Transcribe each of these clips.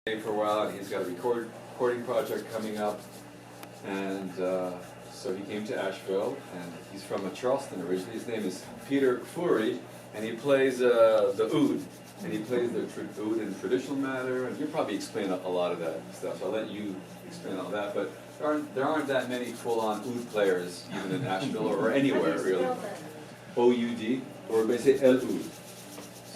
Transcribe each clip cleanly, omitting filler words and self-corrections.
for a while, and he's got a recording project coming up, and so he came to Asheville, and he's from Charleston originally. His name is Peter Kfoury, and he plays the oud, and he plays the oud in traditional manner, and you'll probably explain a lot of that stuff. I'll let you explain all that, but there aren't that many full-on oud players, even in Asheville or anywhere, really. O-U-D, or they say el-oud.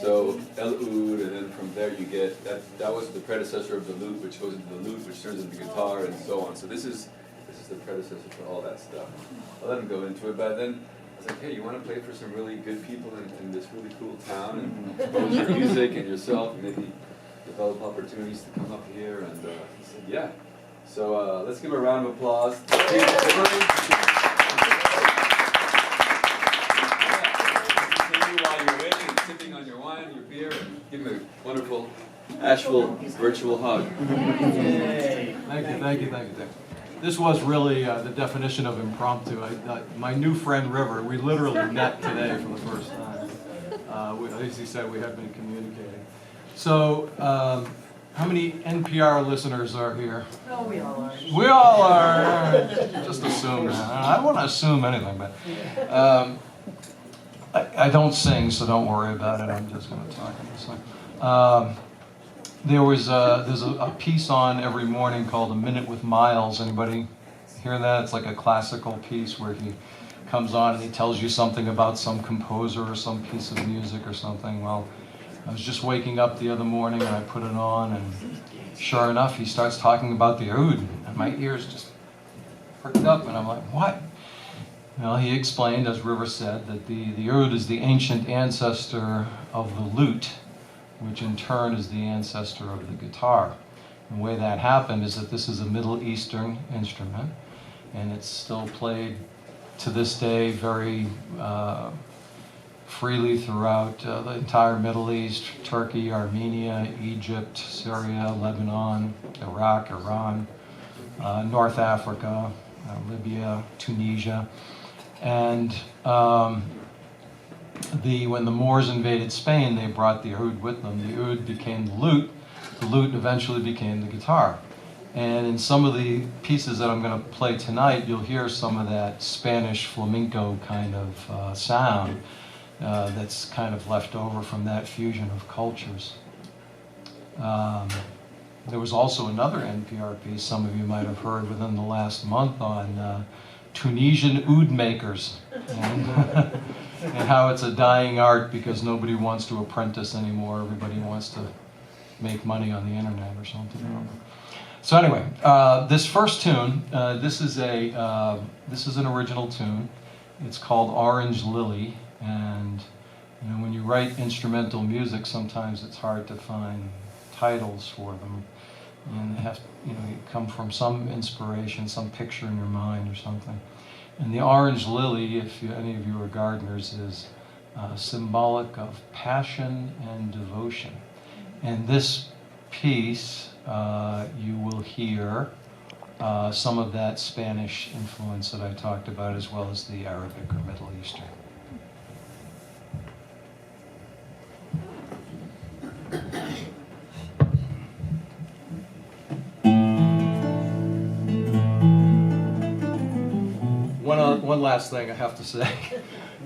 So el-oud, and then from there you get, that was the predecessor of the lute, which goes into the lute, which turns into the guitar, and so on. So this is the predecessor to all that stuff. I'll let him go into it, but then I was like, hey, you want to play for some really good people in this really cool town, and propose your music and yourself, and maybe develop opportunities to come up here, and he said, yeah. So let's give him a round of applause. While you're waiting and sipping on your wine, your beer, and give him a wonderful Asheville virtual hug. Yay. Thank you. This was really the definition of impromptu. My new friend River, we literally met today for the first time. As he said, we have been communicating. So, how many NPR listeners are here? Oh, we all are. We all are. Just assume that. I don't want to assume anything, but I don't sing, so don't worry about it. I'm just going to talk on this one. There's a piece on every morning called A Minute with Miles. Anybody hear that? It's like a classical piece where he comes on and he tells you something about some composer or some piece of music or something. Well, I was just waking up the other morning and I put it on, and sure enough, he starts talking about the oud, and my ears just perked up, and I'm like, what? Well, he explained, as River said, that the oud is the ancient ancestor of the lute, which in turn is the ancestor of the guitar. And the way that happened is that this is a Middle Eastern instrument, and it's still played to this day very freely throughout the entire Middle East: Turkey, Armenia, Egypt, Syria, Lebanon, Iraq, Iran, North Africa, Libya, Tunisia. And when the Moors invaded Spain, they brought the oud with them. The oud became the lute eventually became the guitar. And in some of the pieces that I'm going to play tonight, you'll hear some of that Spanish flamenco kind of sound that's kind of left over from that fusion of cultures. There was also another NPR piece some of you might have heard within the last month on Tunisian oud makers, and how it's a dying art because nobody wants to apprentice anymore. Everybody wants to make money on the internet or something. So anyway, this first tune, this is an original tune. It's called Orange Lily, and when you write instrumental music, sometimes it's hard to find titles for them, and they have you come from some inspiration, some picture in your mind or something. And the orange lily, if any of you are gardeners, is symbolic of passion and devotion. And this piece, you will hear some of that Spanish influence that I talked about, as well as the Arabic or Middle Eastern. One last thing I have to say.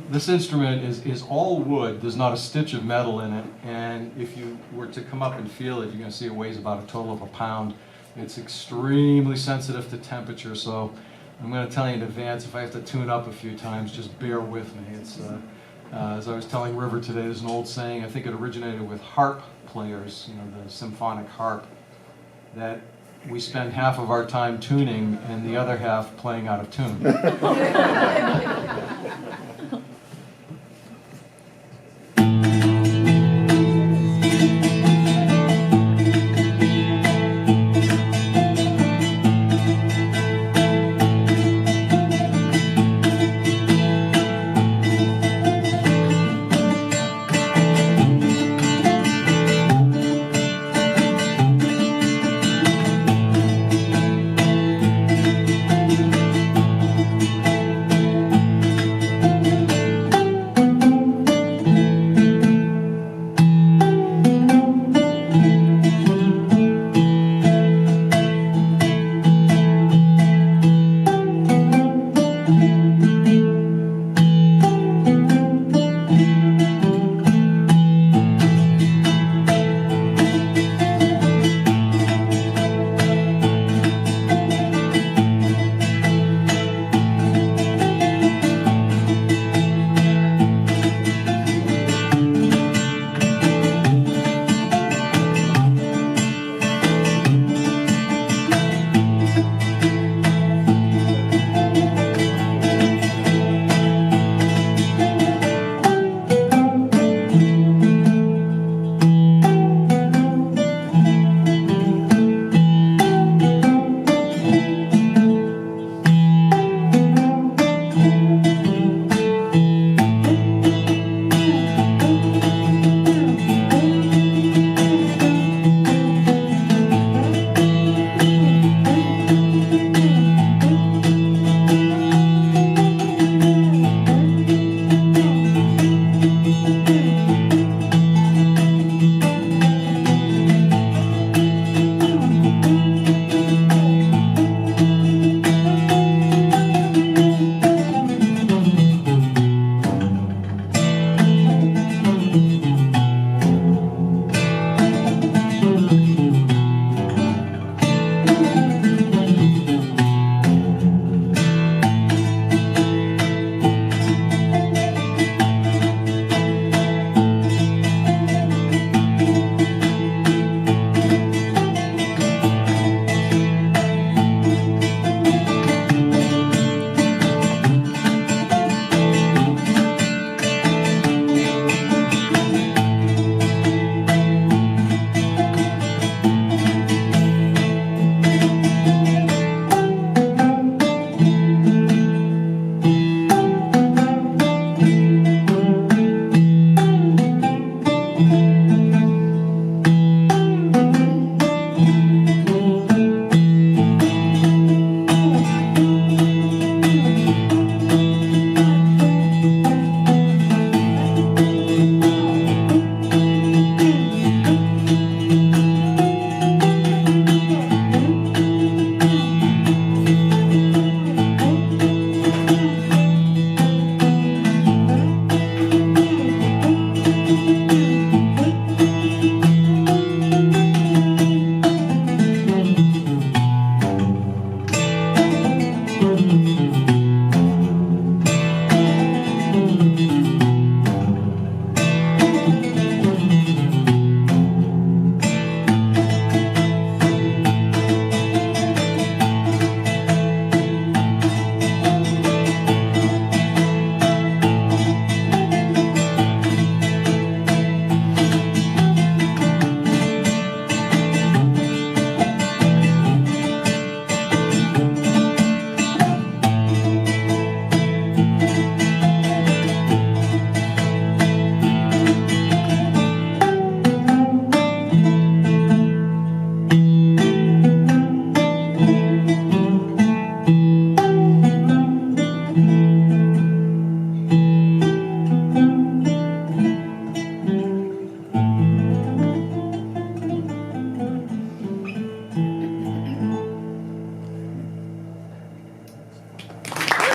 This instrument is all wood. There's not a stitch of metal in it. And if you were to come up and feel it, you're going to see it weighs about a total of a pound. It's extremely sensitive to temperature, so I'm going to tell you in advance, if I have to tune up a few times, just bear with me. It's as I was telling River today, there's an old saying, I think it originated with harp players, the symphonic harp, that we spend half of our time tuning and the other half playing out of tune.